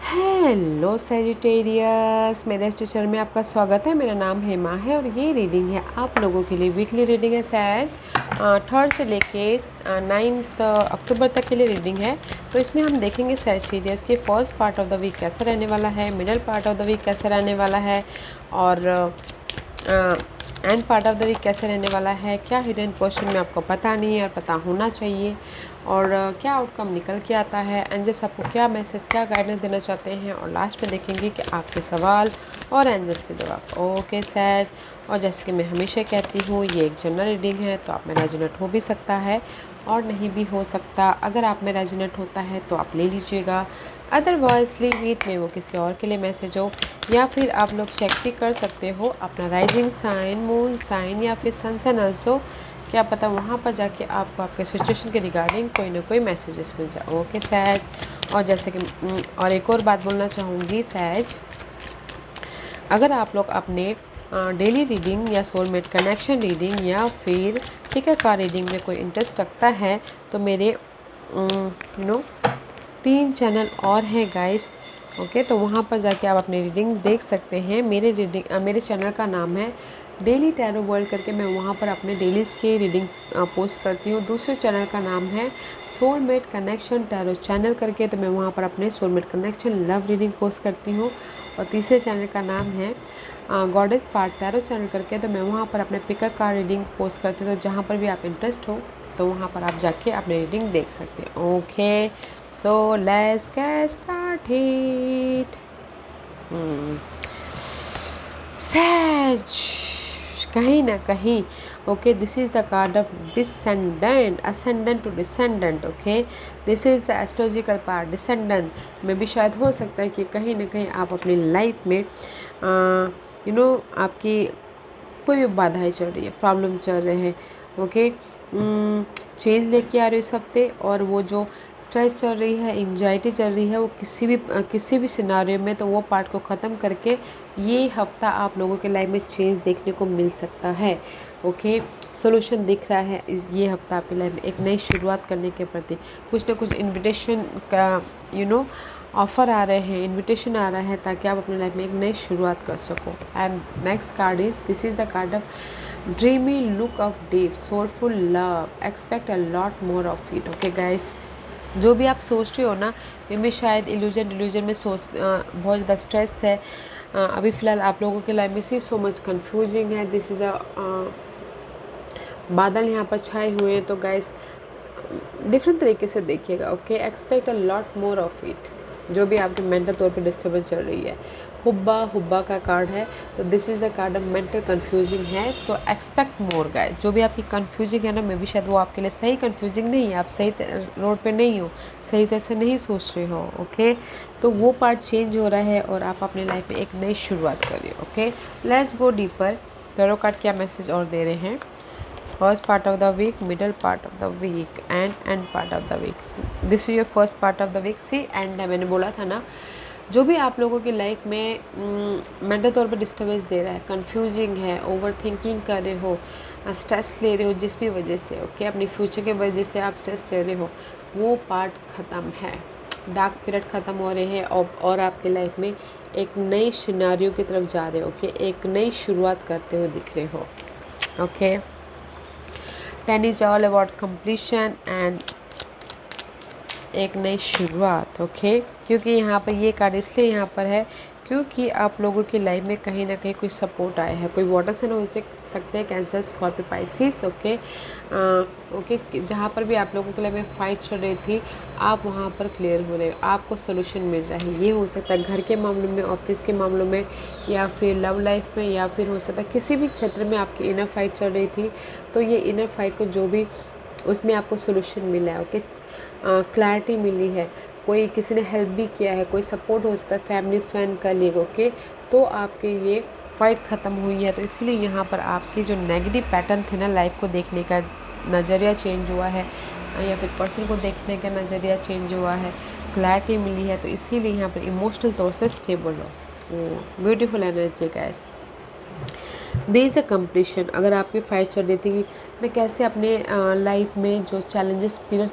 Hello Sagittarius, मेरे इस channel में आपका स्वागत है। मेरा नाम हेमा है और ये रीडिंग है आप लोगों के लिए। वीकली रीडिंग है सैज 3rd से लेके 9th अक्टूबर तक के लिए रीडिंग है। तो इसमें हम देखेंगे सैजिटेरियस के first part of the week कैसा रहने वाला है, middle part of the week कैसा रहने वाला है और end part of the week कैसे रहने वाला है। क्या हिडन पोर्शन में आपको पता नहीं है और पता होना चाहिए, और क्या आउटकम निकल के आता है, एंजल्स आपको क्या मैसेज, क्या गाइडेंस देना चाहते हैं, और लास्ट में देखेंगे कि आपके सवाल और एंजल्स के जवाब। ओके सैज, और जैसे कि मैं हमेशा कहती हूँ ये एक जनरल रीडिंग है, तो आप में रेजोनेट हो भी सकता है और नहीं भी हो सकता। अगर आप में रेजोनेट होता है तो आप ले लीजिएगा, अदरवाइज लीव इट में वो किसी और के लिए मैसेज हो। या फिर आप लोग चेक भी कर सकते हो अपना राइजिंग साइन, मून साइन या फिर सन साइन ऑल्सो। क्या पता वहाँ पर जाके आपको आपके सिचुएशन के रिगार्डिंग कोई ना कोई मैसेजेस मिल जाए। ओके सैज, और जैसे कि और एक और बात बोलना चाहूँगी सैज, अगर आप लोग अपने डेली रीडिंग या सोलमेट कनेक्शन रीडिंग या फिर पिक अ कार रीडिंग में कोई इंटरेस्ट रखता है तो मेरे 3 चैनल और हैं गाइस। ओके, तो वहाँ पर जाके आप अपनी रीडिंग देख सकते हैं। मेरे चैनल का नाम है डेली टैरो वर्ल्ड करके, मैं वहाँ पर अपने डेलीज़ की रीडिंग पोस्ट करती हूँ। दूसरे चैनल का नाम है सोलमेट कनेक्शन टैरो चैनल करके, तो मैं वहाँ पर अपने soulmate connection love reading post करती हूँ। और तीसरे चैनल का नाम है गॉडेस पार्ट टैरो चैनल करके, तो मैं वहाँ पर अपने पिकअप कार रीडिंग पोस्ट करती हूँ। तो जहाँ पर भी आप इंटरेस्ट हो तो वहाँ पर आप जाके अपनी रीडिंग देख सकते हैं। Okay, so let's get started. Sag, कहीं ना कहीं okay, this is the card of descendant, ascendant to descendant. Okay, this is the astrological part. Descendant में भी शायद हो सकता है कि कहीं ना कहीं आप अपनी लाइफ में आपकी कोई भी बाधाएं चल रही है, प्रॉब्लम चल रहे हैं। ओके, चेंज लेके आ रहे हो इस हफ्ते, और वो जो स्ट्रेस चल रही है, एंजाइटी चल रही है, वो किसी भी सिनारियो में तो वो पार्ट को ख़त्म करके ये हफ्ता आप लोगों के लाइफ में चेंज देखने को मिल सकता है। ओके, सॉल्यूशन दिख रहा है ये हफ्ता आपकी लाइफ में एक नई शुरुआत करने के प्रति। कुछ ना कुछ इन्विटेशन का ऑफ़र आ रहे हैं, इनविटेशन आ रहा है ताकि आप अपनी लाइफ में एक नई शुरुआत कर सको। And next card is, this is the card of dreamy look of deep soulful love, expect a lot more of it. Okay guys, जो भी आप सोच रहे हो ना, मे शायद इल्यूजन में बहुत ज़्यादा स्ट्रेस है। अभी फ़िलहाल आप लोगों के लाइफ में सो मच कन्फ्यूजिंग है। दिस इज़ द बादल यहाँ पर छाए हुए हैं, तो गाइस डिफरेंट तरीके से देखिएगा। Okay, expect a lot more of it. जो भी आपकी मेंटल तौर पे डिस्टर्बेंस चल रही है, हुब्बा का कार्ड है, तो this is the card of mental confusing है, तो एक्सपेक्ट मोर गाइस। जो भी आपकी कन्फ्यूजिंग है ना, मे बी शायद वो आपके लिए सही कन्फ्यूजिंग नहीं है, आप सही रोड पे नहीं हो, सही तरह से नहीं सोच रहे हो। ओके, तो वो पार्ट चेंज हो रहा है और आप अपनी लाइफ में एक नई शुरुआत करिए। Okay, let's go deeper. Tarot card क्या मैसेज और दे रहे हैं। First part of the week, middle part of the week end part of the week. This is your first part of the week. See end है, मैंने बोला था ना, जो भी आप लोगों की लाइफ में मेंटल तौर पे डिस्टर्बेंस दे रहा है, कंफ्यूजिंग है, ओवर थिंकिंग कर रहे हो, स्ट्रेस ले रहे हो जिस भी वजह से, ओके, अपनी फ्यूचर के वजह से आप स्ट्रेस ले रहे हो, वो पार्ट ख़त्म है। डार्क पीरियड ख़त्म हो रहे हैं और आपके लाइफ में एक नई सिनारियो की तरफ जा रहे हो। ओके, एक नई शुरुआत करते हुए दिख रहे हो। Okay, 10 is all about completion and एक नई शुरुआत। ओके, क्योंकि यहाँ पर ये कार्ड इसलिए यहाँ पर है क्योंकि आप लोगों की लाइफ में कहीं ना कहीं कोई सपोर्ट आया है। कोई वाटर साइन हो सकते हैं, कैंसर, स्कॉर्पियो, पाइसिस। ओके, जहाँ पर भी आप लोगों के लाइफ में फ़ाइट चल रही थी, आप वहाँ पर क्लियर हो रहे हो, आपको सोल्यूशन मिल रहा है। ये हो सकता है घर के मामलों में, ऑफिस के मामलों में, या फिर लव लाइफ में, या फिर हो सकता है किसी भी क्षेत्र में आपकी इनर फाइट चल रही थी, तो ये इनर फाइट को जो भी उसमें आपको सोल्यूशन मिला है। ओके, क्लैरिटी मिली है, कोई किसी ने हेल्प भी किया है, कोई सपोर्ट हो सकता है, फैमिली, फ्रेंड, कलीग। ओके, तो आपके ये फाइट ख़त्म हुई है, तो इसलिए यहाँ पर आपकी जो नेगेटिव पैटर्न थे ना, लाइफ को देखने का नज़रिया चेंज हुआ है, या फिर पर्सन को देखने का नज़रिया चेंज हुआ है, क्लैरिटी मिली है, तो इसीलिए यहाँ पर इमोशनल तौर से स्टेबल हो। Beautiful energy guys. There is a completion. अगर आपकी फाइट चल रही थी कि मैं कैसे अपने लाइफ में जो चैलेंजेस पीरियड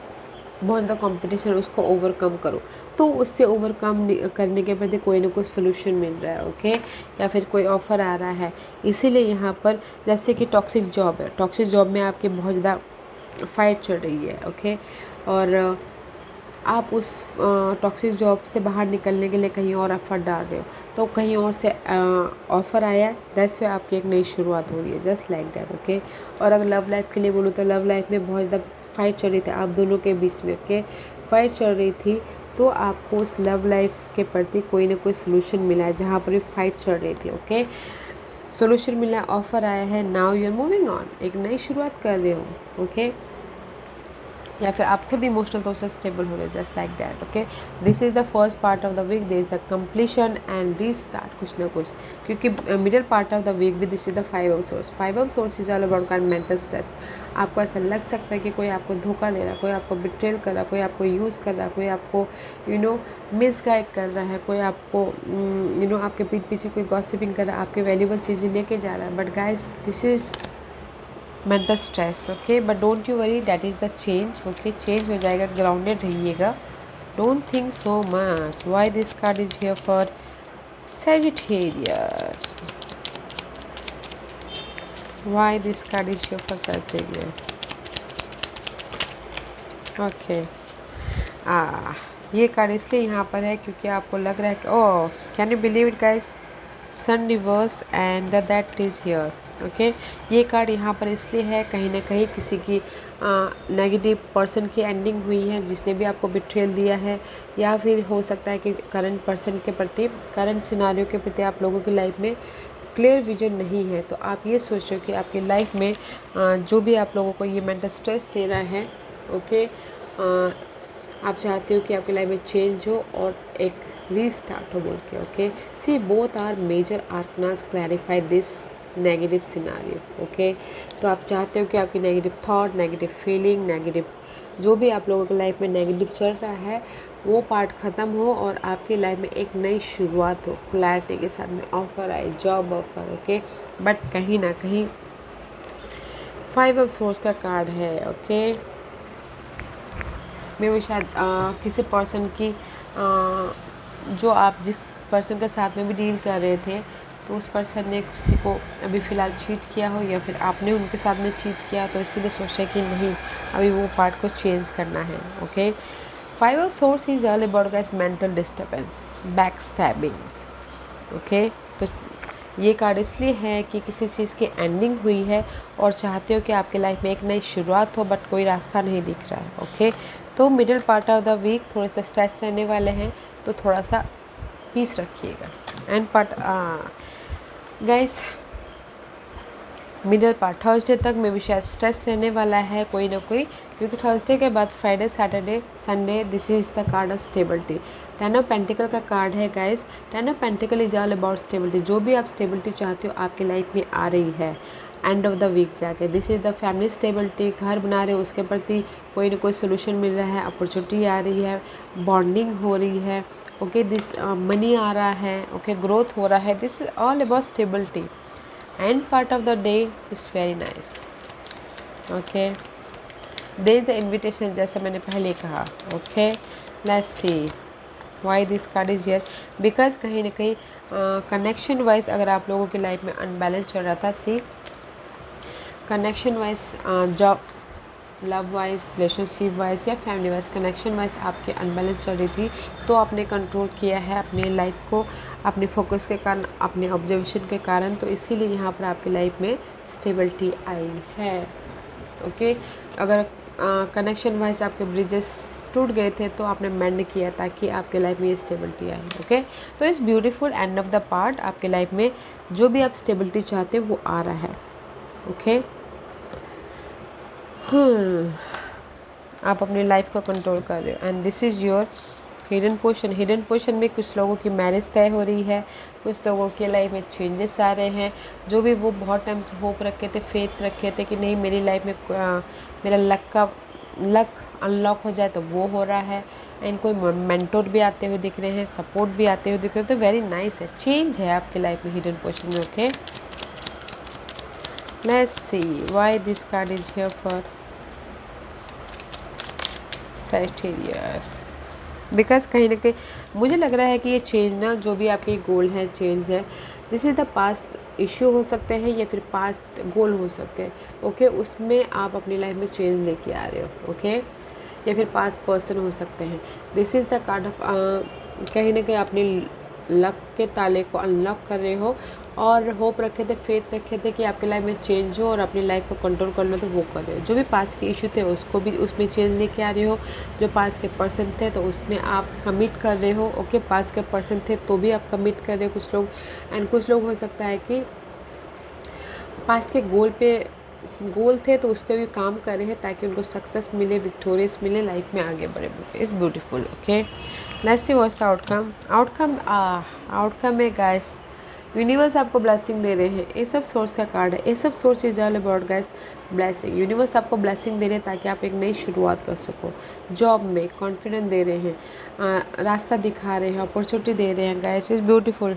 बहुत ज़्यादा कंपटीशन है, उसको ओवरकम करो। तो उससे ओवरकम करने के प्रति कोई ना कोई सोल्यूशन मिल रहा है, ओके, या फिर कोई ऑफ़र आ रहा है। इसीलिए यहाँ पर जैसे कि टॉक्सिक जॉब है, टॉक्सिक जॉब में आपकी बहुत ज़्यादा फाइट चल रही है, ओके, और आप उस टॉक्सिक जॉब से बाहर निकलने के लिए कहीं और एफर्ट डाल रहे हो, तो कहीं और से ऑफ़र आया, दैट्स वे आपकी एक नई शुरुआत हो रही है, जस्ट लाइक दैट, ओके। और अगर लव लाइफ के लिए बोलूँ तो लव लाइफ में बहुत ज़्यादा फाइट चल रही थी आप दोनों के बीच में, ओके, फाइट चल रही थी, तो आपको उस लव लाइफ के प्रति कोई ना कोई सोल्यूशन मिला है जहाँ पर भी फाइट चल रही थी, ओके, सोल्यूशन मिला, ऑफ़र आया है, now you are moving on, एक नई शुरुआत कर रहे हो, ओके, या फिर आप खुद इमोशनल तौर से स्टेबल हो रहे, just like that, okay. This is the first part of the week, this is the completion and restart, कुछ ना कुछ, क्योंकि middle part of the week भी this is the 5 of swords. 5 of swords is all about kind mental stress. आपको ऐसा लग सकता है कि कोई आपको धोखा दे रहा है, कोई आपको बिट्रेल कर रहा है, कोई आपको यूज़ कर रहा है, कोई आपको मिसगाइड कर रहा है, कोई आपको आपके पीठ पीछे कोई गॉसिपिंग कर रहा है, आपके वैल्यूबल चीज़ें लेके जा रहा है, but guys this is mental stress, okay, but don't you worry, that is the change, okay, change हो जाएगा, ग्राउंडेड रहिएगा, don't think so much. Y this card is here for Sagittarius? Why this card is here for Sagittarius? Okay, ये card इसलिए यहाँ पर है क्योंकि आपको लग रहा है कि oh, can you believe it guys, sun reverse and that is here, okay. ये कार्ड यहाँ पर इसलिए है, कहीं ना कहीं किसी की नेगेटिव पर्सन की एंडिंग हुई है जिसने भी आपको बिट्रेल दिया है, या फिर हो सकता है कि करंट पर्सन के प्रति, करंट सिनारियो के प्रति आप लोगों की लाइफ में क्लियर विजन नहीं है। तो आप ये सोच रहे हो कि आपकी लाइफ में जो भी आप लोगों को ये मेंटल स्ट्रेस दे रहा है, ओके, आप चाहते हो कि आपकी लाइफ में चेंज हो और एक रीस्टार्ट हो बोल के, okay. See both are major arcanas clarify this negative scenario, okay. तो आप चाहते हो कि आपकी negative thought, negative feeling, negative जो भी आप लोगों की लाइफ में नेगेटिव चल रहा है वो पार्ट ख़त्म हो और आपकी लाइफ में एक नई शुरुआत हो, क्लैरिटी के साथ में ऑफ़र आए, जॉब ऑफ़र, ओके। बट कहीं ना कहीं 5 ऑफ सोर्स का कार्ड है, ओके। मैं वो शायद किसी पर्सन की जो आप जिस पर्सन के साथ में भी डील कर रहे थे, तो उस पर्सन ने किसी को अभी फ़िलहाल चीट किया हो या फिर आपने उनके साथ में चीट किया, तो इसीलिए सोचा कि नहीं, अभी वो पार्ट को चेंज करना है, okay. 5 of swords is all about guys mental disturbance, back stabbing, okay. तो ये कार्ड इसलिए है कि किसी चीज़ की एंडिंग हुई है और चाहते हो कि आपकी लाइफ में एक नई शुरुआत हो, बट कोई रास्ता नहीं दिख रहा है, ओके। तो middle part of the week थोड़े से स्ट्रेस रहने वाले हैं, तो थोड़ा सा पीस रखिएगा। And part guys, middle part Thursday तक में भी शायद स्ट्रेस रहने वाला है कोई ना कोई, क्योंकि थर्सडे के बाद Friday, Saturday, Sunday, this is the card of stability. 10 of pentacle का कार्ड है guys. 10 of pentacle is all about stability. जो भी आप स्टेबिलिटी चाहते हो आपकी लाइफ में आ रही है एंड ऑफ द वीक जाके। This is the family stability, घर बना रहे हो उसके प्रति कोई ना कोई सोल्यूशन मिल रहा है, अपॉर्चुनिटी आ रही है, बॉन्डिंग हो रही है, ओके, दिस मनी आ रहा है, ओके, ग्रोथ हो रहा है, this is all about stability. And part of the day is very nice, okay. They is the invitation, जैसा मैंने पहले कहा, okay. Let's see Y this card is here, because कहीं ना कहीं कनेक्शन वाइज अगर आप लोगों की लाइफ में अनबैलेंस चल रहा था, see connection wise, job, love wise, relationship wise या फैमिली वाइज, कनेक्शन वाइज आपके अनबैलेंस चल रही थी, तो आपने कंट्रोल किया है अपनी लाइफ को, अपने फोकस के कारण, अपने ऑब्जर्वेशन के कारण, तो इसीलिए यहाँ पर आपकी लाइफ में स्टेबिलिटी आई है, ओके। अगर कनेक्शन वाइज आपके ब्रिजेस टूट गए थे तो आपने मेंड किया ताकि आपके लाइफ में ये स्टेबिलिटी आए, ओके। तो इस beautiful end of the part आपके लाइफ में जो भी आप स्टेबिलिटी चाहते हो वो आ रहा है, ओके। आप अपनी लाइफ को कंट्रोल कर रहे हो and this is your hidden portion. Hidden portion में कुछ लोगों की मैरिज तय हो रही है, कुछ लोगों के लाइफ में चेंजेस आ रहे हैं, जो भी वो बहुत टाइम से होप रखे थे, फेथ रखे थे कि नहीं मेरी लाइफ में मेरा लक अनलॉक हो जाए, तो वो हो रहा है। एंड कोई मेंटोर भी आते हुए दिख रहे हैं, सपोर्ट भी आते हुए दिख रहे हैं, तो वेरी नाइस है, चेंज है आपकी लाइफ में हिडन पोर्शन में, okay. Let's see why this card is here for Sagittarius. Because कहीं ना कहीं मुझे लग रहा है कि ये चेंज ना, जो भी आपके गोल है, चेंज है, this is the past issue हो सकते हैं या फिर पास्ट गोल हो सकते हैं। ओके, उसमें आप अपनी लाइफ में चेंज लेके आ रहे हो। ओके, या फिर पास्ट पर्सन हो सकते हैं। This is the card of, कहीं ना कहीं अपनी लक के ताले को अनलॉक कर रहे हो और होप रखे थे, फेथ रखे थे कि आपकी लाइफ में चेंज हो और अपनी लाइफ को कंट्रोल करना, तो वो कर रहे हो। जो भी पास्ट के इशू थे उसको भी उसमें चेंज लेके आ रहे हो। जो पास्ट के पर्सन थे तो उसमें आप कमिट कर रहे हो। ओके, पास्ट के पर्सन थे तो भी आप कमिट कर रहे हो कुछ लोग। एंड कुछ लोग हो सकता है कि पास्ट के गोल थे तो उस पर भी काम कर रहे हैं ताकि उनको सक्सेस मिले, विक्टोरियस मिले, लाइफ में आगे बढ़े। It's beautiful. Okay, let's see what's the outcome है गाइस, यूनिवर्स आपको ब्लेसिंग दे रहे हैं। ये सब सोर्स का कार्ड है। ये सब source is all about guys blessing. Universe आपको ब्लेसिंग दे रहे हैं ताकि आप एक नई शुरुआत कर सको। जॉब में कॉन्फिडेंस दे रहे हैं, रास्ता दिखा रहे हैं, अपॉर्चुनिटी दे रहे हैं गाइस। इज़ ब्यूटीफुल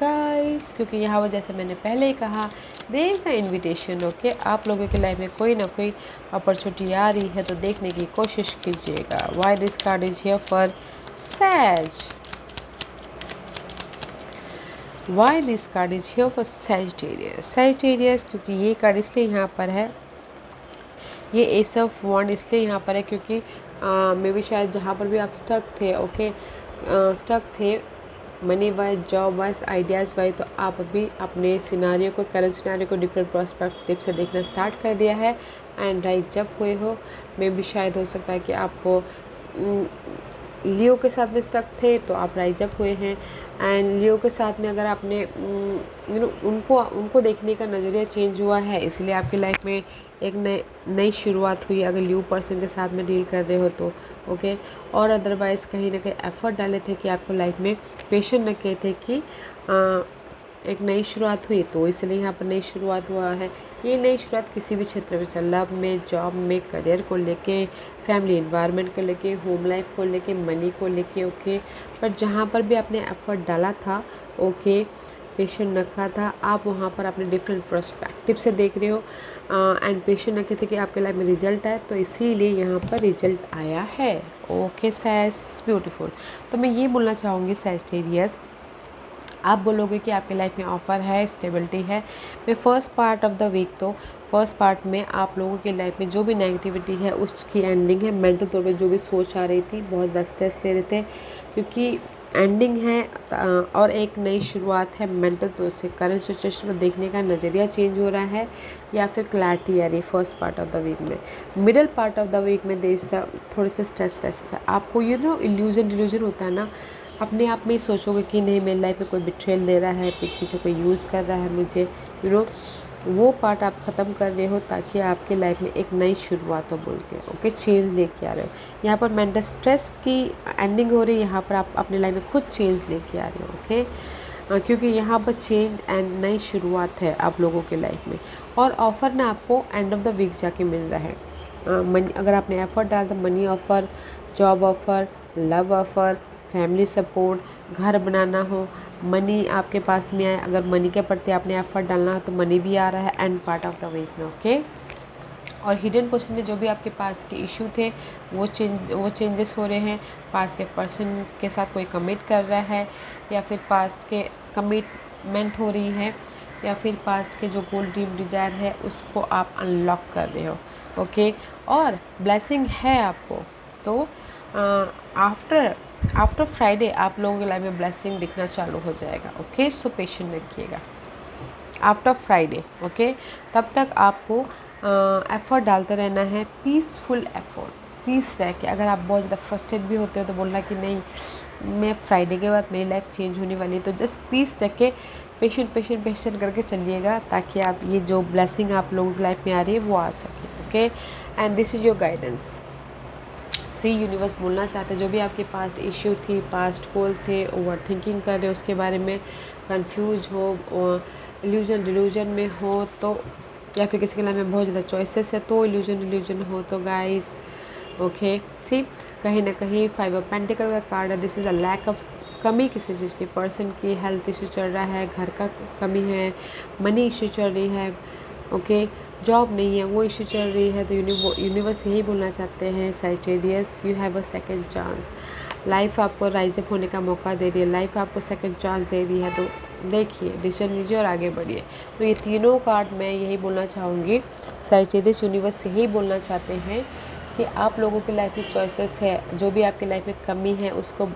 गाइस, क्योंकि यहाँ वो जैसे मैंने पहले ही कहा, there is the invitation. Okay, आप लोगों की लाइफ में कोई ना कोई अपॉर्चुनिटी आ रही है तो देखने की कोशिश कीजिएगा। Why this card is here for Sag, why this card is here for Sagittarius, क्योंकि ये कार्ड इसलिए यहाँ पर है, ये एस ऑफ वॉन्ड इसलिए यहाँ पर है क्योंकि मे बी शायद जहाँ पर भी आप स्टक थे, ओके, स्टक थे money wise, job wise, ideas wise, तो आप अभी अपने सिनारियो को, करंट सिनारियो को डिफरेंट प्रोस्पेक्टिव से देखना स्टार्ट कर दिया है। एंड राइट जब हुए हो, मे बी शायद हो सकता है कि आपको लियो के साथ में स्टक थे तो आप राइज अप हुए हैं। एंड लियो के साथ में अगर आपने उनको देखने का नज़रिया चेंज हुआ है, इसलिए आपकी लाइफ में एक नई शुरुआत हुई अगर लियो पर्सन के साथ में डील कर रहे हो तो। ओके, और अदरवाइज़ कहीं ना कहीं एफर्ट डाले थे कि आपको लाइफ में पेशेंट रखे थे कि एक नई शुरुआत हुई, तो इसलिए यहाँ पर नई शुरुआत हुआ है। ये नई शुरुआत किसी भी क्षेत्र में चल, लव में, जॉब में, करियर को लेके, फैमिली इन्वायरमेंट को लेके, होम लाइफ को लेके, मनी को लेके। ओके, पर जहाँ पर भी आपने एफर्ट डाला था, ओके, पेशेंट रखा था, आप वहाँ पर अपने डिफरेंट पर्सपेक्टिव से देख रहे हो एंड पेशेंट रखे थे कि आपके लाइफ में रिजल्ट आए, तो इसीलिए यहाँ पर रिजल्ट आया है। ओके सैज, ब्यूटीफुल। तो मैं ये बोलना चाहूँगी सैजिटेरियस, आप बोलोगे कि आपकी लाइफ में ऑफ़र है, स्टेबिलिटी है। मैं first part of the week, तो फर्स्ट पार्ट में आप लोगों की लाइफ में जो भी नेगेटिविटी है उसकी एंडिंग है। मेंटल तौर पे जो भी सोच आ रही थी, बहुत ज़्यादा स्ट्रेस ले रहे थे, क्योंकि एंडिंग है और एक नई शुरुआत है। मेंटल तौर से करंट सिचुएशन को देखने का नज़रिया चेंज हो रहा है या फिर क्लैरिटी आ रही है first part of the week में। Middle part of the week में देश थोड़े से स्ट्रेस है आपको। इल्यूजन होता है ना, अपने आप में ही सोचोगे कि नहीं मेरी लाइफ में कोई बिट्रेल दे रहा है, पीछे कोई यूज़ कर रहा है मुझे, वो पार्ट आप ख़त्म कर रहे हो ताकि आपके लाइफ में एक नई शुरुआत हो बोल के। ओके, चेंज लेके आ रहे हो। यहाँ पर मेंटल स्ट्रेस की एंडिंग हो रही है, यहाँ पर आप अपने लाइफ में खुद चेंज लेके आ रहे हो। ओके, क्योंकि यहाँ पर चेंज एंड नई शुरुआत है आप लोगों के लाइफ में। और ऑफ़र ना आपको एंड ऑफ द वीक जाके मिल रहा है। मनी, अगर आपने एफर्ट डाला तो money offer, job offer, love offer, family support, घर बनाना हो, मनी आपके पास में आए, अगर मनी के प्रति आपने एफर्ट डालना हो तो मनी भी आ रहा है and part of the week में। ओके, और हिडन क्वेश्चन में जो भी आपके पास के इशू थे वो चेंजेस हो रहे हैं। पास के पर्सन के साथ कोई कमिट कर रहा है या फिर पास्ट के कमिटमेंट हो रही है या फिर पास्ट के जो गोल ड्रीम डिजायर है उसको आप अनलॉक कर रहे हो। ओके, और ब्लेसिंग है आपको, तो आफ्टर फ्राइडे आप लोगों की लाइफ में ब्लेसिंग दिखना चालू हो जाएगा। ओके, सो पेशेंट रखिएगा आफ्टर फ्राइडे। ओके, तब तक आपको एफ़र्ट डालते रहना है, पीसफुल एफ़र्ट, पीस रह के। अगर आप बहुत ज़्यादा फ्रस्ट्रेट भी होते हो तो बोलना कि नहीं मैं फ्राइडे के बाद मेरी लाइफ चेंज होने वाली है, तो जस्ट पीस रख के पेशेंट करके चलिएगा ताकि आप ये जो ब्लेसिंग आप लोगों की लाइफ में आ रही है वो आ सके। Okay, and this is your guidance. सी यूनिवर्स बोलना चाहते हैं जो भी आपके पास्ट इश्यू थी, पास्ट गोल थे, ओवर थिंकिंग कर रहे हो उसके बारे में, कंफ्यूज हो, इल्यूजन में हो तो, या फिर किसी के लाइफ में बहुत ज़्यादा चॉइसेस है तो इल्यूजन हो तो गाइस। ओके, सी कहीं ना कहीं 5 ऑफ पेंटिकल का कार्ड है। This is a lack of, कमी किसी चीज़ की, पर्सन की हेल्थ इशू चल रहा है, घर का कमी है, मनी इशू चल रही है। ओके, जॉब नहीं है वो इशू चल रही है, तो यूनिवर्स यही बोलना चाहते हैं Sagittarius, you have a second chance. Life आपको राइज अप होने का मौका दे रही है, लाइफ आपको सेकंड चांस दे रही है, तो देखिए डिसीजन लीजिए और आगे बढ़िए। तो ये तीनों कार्ड मैं यही बोलना चाहूँगी, सैजिटेरियस यूनिवर्स यही बोलना चाहते हैं कि आप लोगों की लाइफ में चॉइसेस है, जो भी आपकी लाइफ में कमी है उसको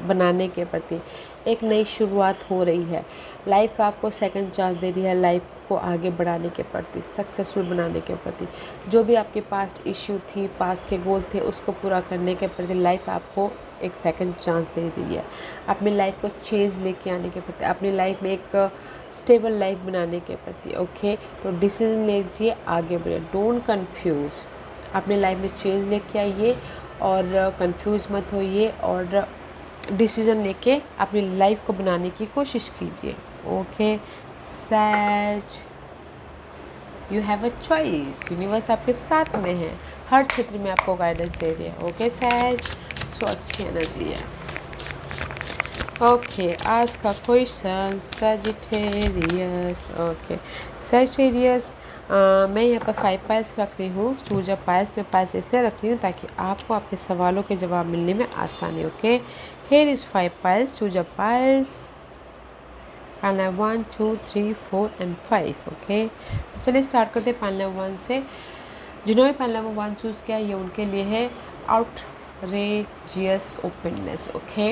बनाने के प्रति एक नई शुरुआत हो रही है। लाइफ आपको सेकंड चांस दे रही है, लाइफ को आगे बढ़ाने के प्रति, सक्सेसफुल बनाने के प्रति। जो भी आपके पास्ट इश्यू थी, पास्ट के गोल थे, उसको पूरा करने के प्रति लाइफ आपको एक सेकंड चांस दे रही है। अपनी लाइफ को चेंज लेके आने के प्रति, अपनी लाइफ में एक स्टेबल लाइफ बनाने के प्रति। ओके, तो डिसीजन लीजिए, आगे बढ़िए, डोंट कंफ्यूज। अपने लाइफ में चेंज लेके आइए और कंफ्यूज मत होइए, और डिसीजन लेके अपनी लाइफ को बनाने की कोशिश कीजिए। Okay Sag, you have a choice, universe आपके साथ में है, हर क्षेत्र में आपको गाइडेंस दे रही है। ओके सैज, सो अच्छी एनर्जी है। ओके, आज का क्वेश्चन सैजिटेरियस। ओके सैजिटेरियस, मैं यहाँ पर 5 पाइल्स रख रही हूँ, चूज अ पाइल्स। मैं पाइल्स इसलिए रख रही हूँ ताकि आपको आपके सवालों के जवाब मिलने में आसानी। Okay, here is 5 piles, choose a piles. Pile 1 2 3 4 and 5। Okay, तो चलिए स्टार्ट करते हैं पाइल 1 से। जिन्होंने पाइल 1 चूज़ किया ये उनके लिए है outrageous openness. Okay,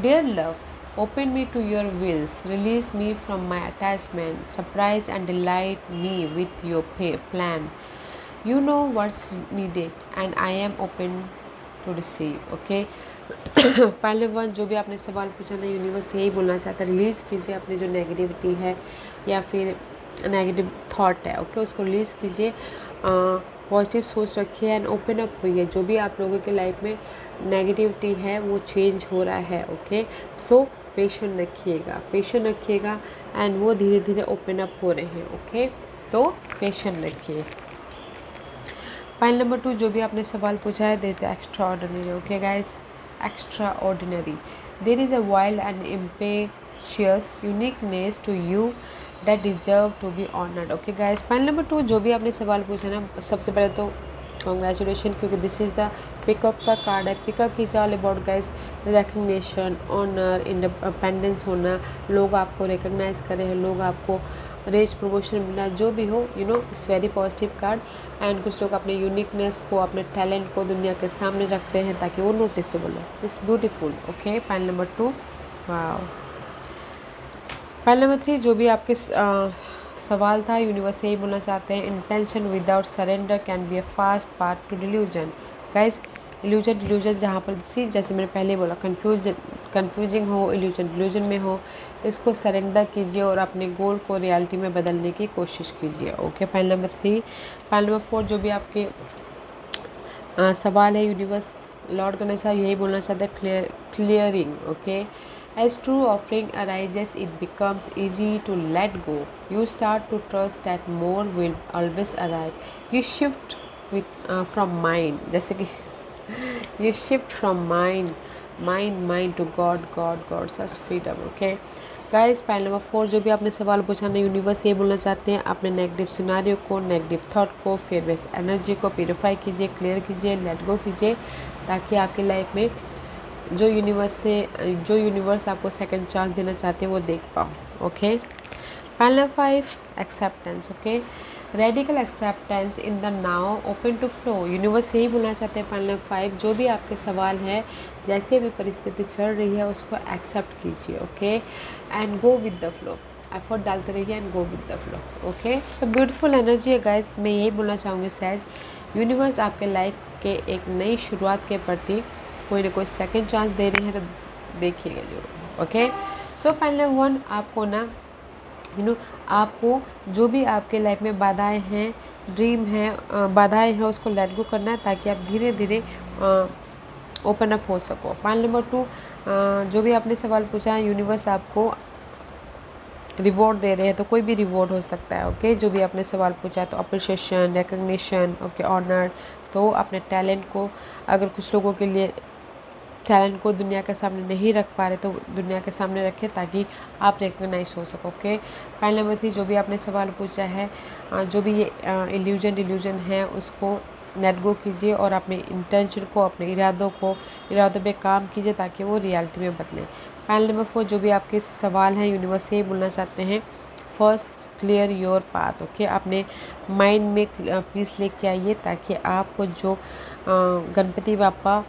dear love, open me to your wills, release me from my attachment, surprise and delight me with your plan. You know what's needed and I am open to receive. Okay, पहले one जो भी आपने सवाल पूछा ना, universe यही बोलना चाहता है, रिलीज़ कीजिए अपनी जो नेगेटिविटी है या फिर नेगेटिव थॉट है। ओके, उसको रिलीज़ कीजिए, पॉजिटिव सोच रखिए एंड ओपन अप हुई। जो भी आप लोगों की लाइफ में नेगेटिविटी है वो चेंज हो रहा है। ओके, सो पेशेंट रखिएगा एंड वो धीरे धीरे ओपन अप हो रहे हैं। ओके, तो पेशेंट रखिए। पॉइंट नंबर 2 जो भी आपने सवाल पूछा है, this is extraordinary. Okay guys, extraordinary, there is a wild and impetuous uniqueness to you that deserve to be honored. Okay guys, point number 2 जो भी आपने सवाल पूछा ना, सबसे पहले तो कॉन्ग्रेचुलेशन, क्योंकि दिस इज़ द पिकअप का कार्ड है। Pickup is all about guys recognition, honour, independence होना, लोग आपको रिकग्नाइज कर रहे हैं, लोग आपको रेज प्रमोशन मिलना, जो भी हो, you know it's very positive card. And कुछ लोग अपने यूनिकनेस को, अपने टैलेंट को दुनिया के सामने रख रहे हैं ताकि वो नोटिसेबल हो। It's beautiful. Okay, point number 2, wow. Point number 3 जो भी आपके सवाल था, यूनिवर्स यही बोलना चाहते हैं, intention without surrender can be a fast path to delusion. Guys, delusion जहाँ पर जैसे मैंने पहले बोला, कन्फ्यूजिंग हो, डिल्यूजन में हो, इसको सरेंडर कीजिए और अपने गोल को रियलिटी में बदलने की कोशिश कीजिए। Okay, point number 3। Point number 4 जो भी आपके सवाल है, यूनिवर्स लॉर्ड गणेशा यही बोलना चाहते हैं, clearing. Okay, as true offering arises, it becomes easy to let go. You start to trust that more will always arrive. You shift from mind, जैसे कि you shift from mind to God such freedom. Okay guys, point number 4 जो भी आपने सवाल पूछा ना, universe ये बोलना चाहते हैं, अपने नेगेटिव सिनारियो को, नेगेटिव थॉट को, फियर बेस्ड एनर्जी को प्यूरिफाई कीजिए, क्लियर कीजिए, लेट गो कीजिए, ताकि आपकी लाइफ में जो यूनिवर्स आपको सेकंड चांस देना चाहते हैं वो देख पाओ। Okay, point number 5, acceptance. Okay, radical acceptance in the now, open to flow. Universe यही बोलना चाहते हैं, पॉइंट नंबर 5 जो भी आपके सवाल है, जैसे भी परिस्थिति चल रही है उसको एक्सेप्ट कीजिए। Okay, and go with the flow, effort डालते रहिए and go with the flow. Okay, so beautiful energy है गाइस। मैं यही बोलना चाहूँगी, शायद यूनिवर्स आपके लाइफ के एक नई शुरुआत के प्रति कोई ना कोई सेकंड चांस दे रहे हैं, तो देखिएगा जरूर। ओके, सो पॉइंट नंबर 1 आपको ना, आपको जो भी आपके लाइफ में बाधाएं हैं, ड्रीम है, बाधाएं हैं, उसको लेट गो करना है ताकि आप धीरे धीरे ओपन अप हो सको। पॉइंट नंबर 2 जो भी आपने सवाल पूछा है, यूनिवर्स आपको रिवॉर्ड दे रहे हैं, तो कोई भी रिवॉर्ड हो सकता है। ओके, जो भी आपने सवाल पूछा है, तो अप्रिशिएशन, रिकग्निशन, ओके, ऑनर, तो अपने टैलेंट को, अगर कुछ लोगों के लिए टैलेंट को दुनिया के सामने नहीं रख पा रहे तो दुनिया के सामने रखें ताकि आप रिकग्नाइज हो सको। ओके, पॉइंट नंबर 3, जो भी आपने सवाल पूछा है, जो भी ये इल्यूजन है उसको लेट गो कीजिए और अपने इंटेंशन को, अपने इरादों पे काम कीजिए ताकि वो रियलिटी में बदलें। पॉइंट नंबर 4, जो भी आपके सवाल हैं यूनिवर्स से बोलना चाहते हैं, first clear your path. Okay, अपने माइंड में पीस लेके आइए ताकि आपको जो गणपति बापा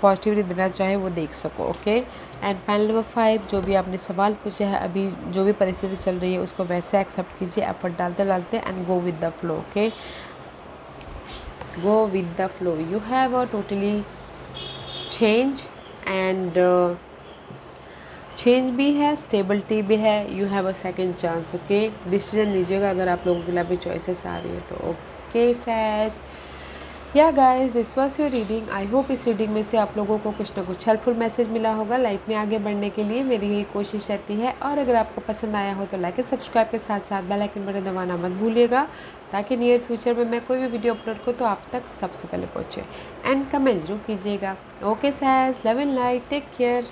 पॉजिटिवली देना चाहे वो देख सको। ओके, एंड पॉइंट नंबर 5, जो भी आपने सवाल पूछा है, अभी जो भी परिस्थिति चल रही है उसको वैसे एक्सेप्ट कीजिए, एफर्ट डालते and go with the flow. Okay, go with the flow, you have a totally change and change भी है, स्टेबिलिटी भी है, you have a second chance. Okay, decision लीजिएगा अगर आप लोगों के लिए भी चॉइसेस आ रही है तो। ओके सैज, या guys, this was your reading. I hope इस रीडिंग में से आप लोगों को कुछ ना कुछ हेल्पफुल मैसेज मिला होगा। लाइफ में आगे बढ़ने के लिए मेरी यही कोशिश रहती है, और अगर आपको पसंद आया हो तो लाइक एंड सब्सक्राइब के साथ साथ बेल आइकन बटन दबाना मत भूलिएगा ताकि नियर फ्यूचर में मैं कोई भी वीडियो अपलोड करूँ तो आप तक सबसे पहले पहुँचे। एंड कमेंट जरूर कीजिएगा। Okay Sag, love and light, take care.